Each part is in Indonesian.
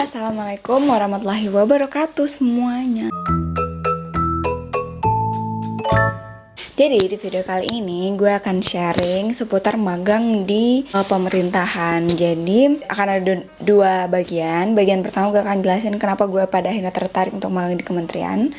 Assalamualaikum warahmatullahi wabarakatuh semuanya. Jadi di video kali ini gue akan sharing seputar magang di pemerintahan. Jadi akan ada dua bagian. Bagian pertama gue akan jelasin kenapa gue pada akhirnya tertarik untuk magang di kementerian,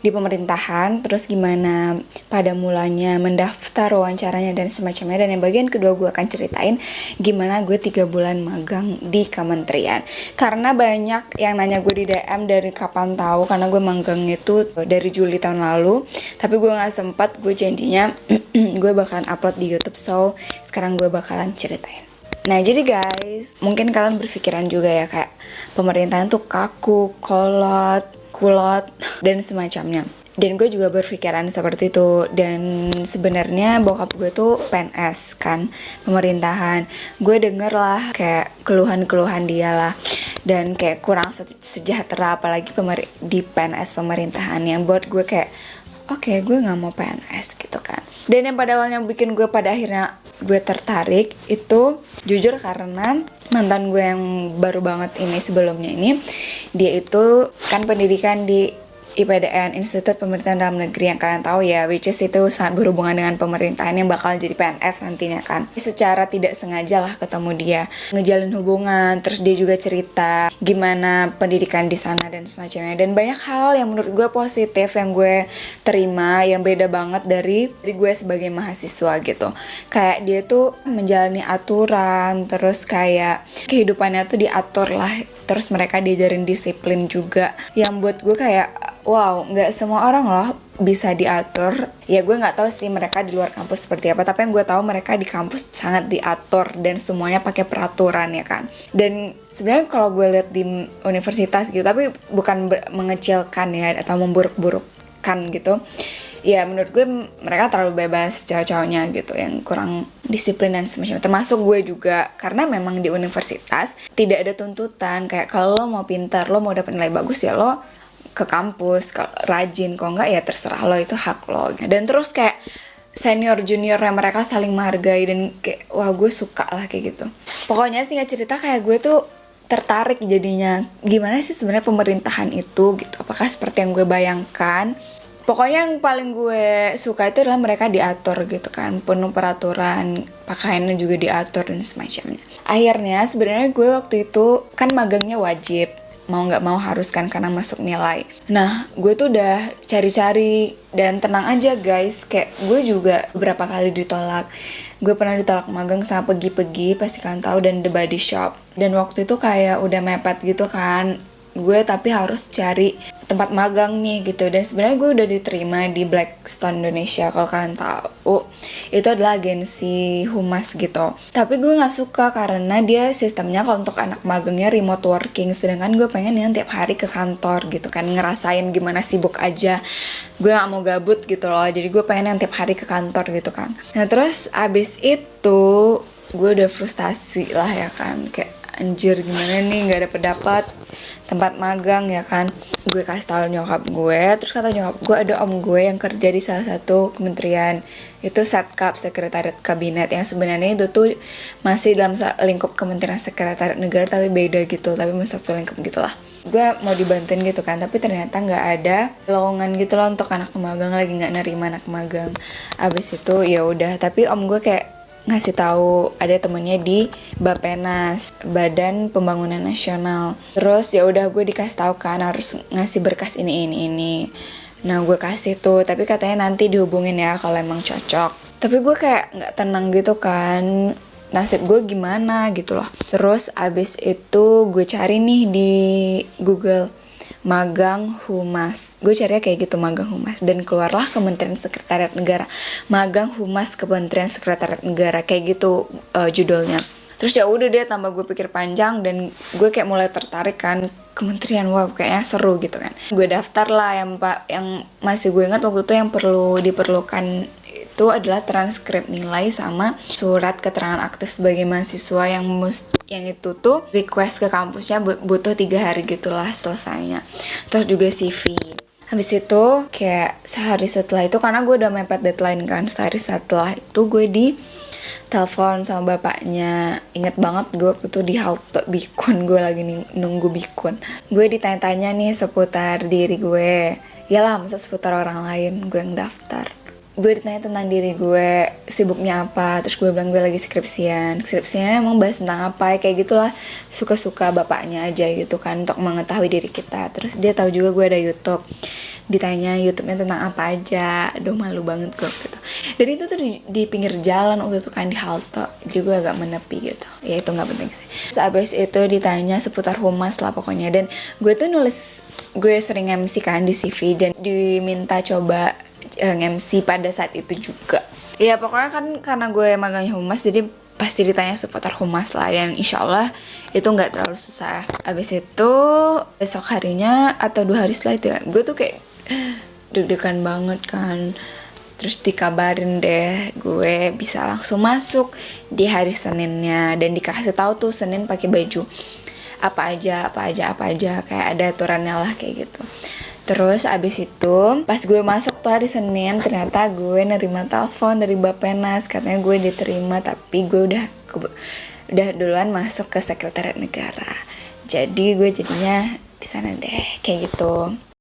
di pemerintahan, terus gimana pada mulanya mendaftar, wawancaranya dan semacamnya. Dan yang bagian kedua gue akan ceritain gimana gue 3 bulan magang di kementerian. Karena banyak yang nanya gue di DM dari kapan tahu, karena gue magang itu dari Juli tahun lalu, tapi gue gak sempat. Gue janjinya gue bakalan upload di YouTube, so sekarang gue bakalan ceritain. Nah jadi guys, mungkin kalian berpikiran juga ya kayak pemerintahan tuh kaku, kolot, kulot, dan semacamnya. Dan gue juga berpikiran seperti itu. Dan sebenarnya bokap gue tuh PNS kan, pemerintahan. Gue denger lah kayak keluhan-keluhan dia lah, dan kayak kurang sejahtera apalagi di PNS pemerintahan, yang buat gue kayak oke, gue gak mau PNS gitu kan. Dan yang pada awalnya bikin gue pada akhirnya gue tertarik itu jujur karena mantan gue yang baru banget ini sebelumnya ini, dia itu kan pendidikan di IPDN, Institut Pemerintahan Dalam Negeri, yang kalian tahu ya, which is itu sangat berhubungan dengan pemerintahan yang bakal jadi PNS nantinya kan. Secara tidak sengaja lah ketemu dia, ngejalin hubungan, terus dia juga cerita gimana pendidikan di sana dan semacamnya. Dan banyak hal yang menurut gue positif yang gue terima, yang beda banget dari gue sebagai mahasiswa gitu. Kayak dia tuh menjalani aturan, terus kayak kehidupannya tuh diatur lah, terus mereka diajarin disiplin juga, yang buat gue kayak wow, nggak semua orang loh bisa diatur. Ya gue nggak tahu sih mereka di luar kampus seperti apa, tapi yang gue tahu mereka di kampus sangat diatur dan semuanya pakai peraturan ya kan. Dan sebenarnya kalau gue lihat di universitas gitu, tapi bukan mengecilkan ya atau memburuk-burukkan gitu. Ya menurut gue mereka terlalu bebas cowok-cowoknya gitu, yang kurang disiplin dan semacamnya. Termasuk gue juga, karena memang di universitas tidak ada tuntutan kayak kalau lo mau pintar, lo mau dapat nilai bagus ya lo ke kampus, rajin, kalau enggak ya terserah lo, itu hak lo. Dan terus kayak senior juniornya mereka saling menghargai, dan kayak wah gue suka lah kayak gitu. Pokoknya singkat cerita kayak gue tuh tertarik jadinya, gimana sih sebenarnya pemerintahan itu gitu, apakah seperti yang gue bayangkan. Pokoknya yang paling gue suka itu adalah mereka diatur gitu kan, penuh peraturan, pakaiannya juga diatur dan semacamnya. Akhirnya sebenarnya gue waktu itu kan magangnya wajib, mau nggak mau harus kan karena masuk nilai. Nah gue tuh udah cari-cari, dan tenang aja guys, kayak gue juga beberapa kali ditolak. Gue pernah ditolak magang sama Pegi-Pegi, pasti kalian tahu, dan The Body Shop. Dan waktu itu kayak udah mepet gitu kan gue, tapi harus cari tempat magang nih gitu. Dan sebenarnya gue udah diterima di Blackstone Indonesia, kalau kalian tahu itu adalah agensi humas gitu. Tapi gue nggak suka karena dia sistemnya kalau untuk anak magangnya remote working, sedangkan gue pengen yang tiap hari ke kantor gitu kan, ngerasain gimana sibuk aja. Gue nggak mau gabut gitu loh, jadi gue pengen yang tiap hari ke kantor gitu kan. Nah terus abis itu gue udah frustasi lah ya kan, kayak anjir gimana nih nggak dapat tempat magang ya kan. Gue kasih tahu nyokap gue, terus kata nyokap gue ada om gue yang kerja di salah satu kementerian, itu Setkap, Sekretariat Kabinet, yang sebenarnya itu tuh masih dalam lingkup Kementerian Sekretariat Negara tapi beda gitu, tapi masih satu lingkup gitulah. Gue mau dibantuin gitu kan, tapi ternyata nggak ada lowongan gitu loh untuk anak magang, lagi nggak nerima anak magang. Abis itu ya udah, tapi om gue kayak ngasih tahu ada temennya di Bapenas, Badan Pembangunan Nasional. Terus ya udah gue dikasih tahu kan harus ngasih berkas ini. Nah gue kasih tuh, tapi katanya nanti dihubungin ya kalau emang cocok. Tapi gue kayak nggak tenang gitu kan, nasib gue gimana gitu loh. Terus abis itu gue cari nih di Google magang humas, gue carinya kayak gitu, magang humas, dan keluarlah Kementerian Sekretariat Negara, magang humas Kementerian Sekretariat Negara, kayak gitu judulnya. Terus ya udah deh, tambah gue pikir panjang dan gue kayak mulai tertarik kan, kementerian, wow kayaknya seru gitu kan. Gue daftar lah, yang masih gue ingat waktu itu yang diperlukan itu adalah transkrip nilai sama surat keterangan aktif sebagai mahasiswa, yang itu tuh request ke kampusnya butuh 3 hari gitulah selesainya. Terus juga CV. Habis itu kayak sehari setelah itu, karena gue udah mepet deadline kan, sehari setelah itu gue telepon sama bapaknya. Inget banget gue waktu itu di halte Bikun, gue lagi nunggu Bikun. Gue ditanya-tanya nih seputar diri gue. Yalah, masa seputar orang lain, gue yang daftar. Gue ditanya tentang diri gue, sibuknya apa, terus gue bilang gue lagi skripsinya emang bahas tentang apa, kayak gitulah, suka-suka bapaknya aja gitu kan, untuk mengetahui diri kita. Terus dia tahu juga gue ada YouTube, ditanya YouTube-nya tentang apa aja. Aduh, malu banget gue gitu. Dan itu tuh di pinggir jalan waktu itu kan, di halte, jadi gue agak menepi gitu, ya itu gak penting sih. Terus abis itu ditanya seputar humas lah pokoknya, dan gue tuh nulis, gue sering MC kan di CV, dan diminta coba MC pada saat itu juga. Ya pokoknya kan karena gue magangnya humas, jadi pasti ditanya seputar humas lah, dan insya Allah itu nggak terlalu susah. Abis itu besok harinya atau 2 hari setelah itu ya, gue tuh kayak deg-degan banget kan. Terus dikabarin deh gue bisa langsung masuk di hari Seninnya, dan dikasih tahu tuh Senin pakai baju apa aja kayak ada aturannya lah kayak gitu. Terus abis itu pas gue masuk tuh hari Senin, ternyata gue nerima telepon dari Bappenas, katanya gue diterima, tapi gue udah duluan masuk ke Sekretariat Negara. Jadi gue jadinya di sana deh kayak gitu.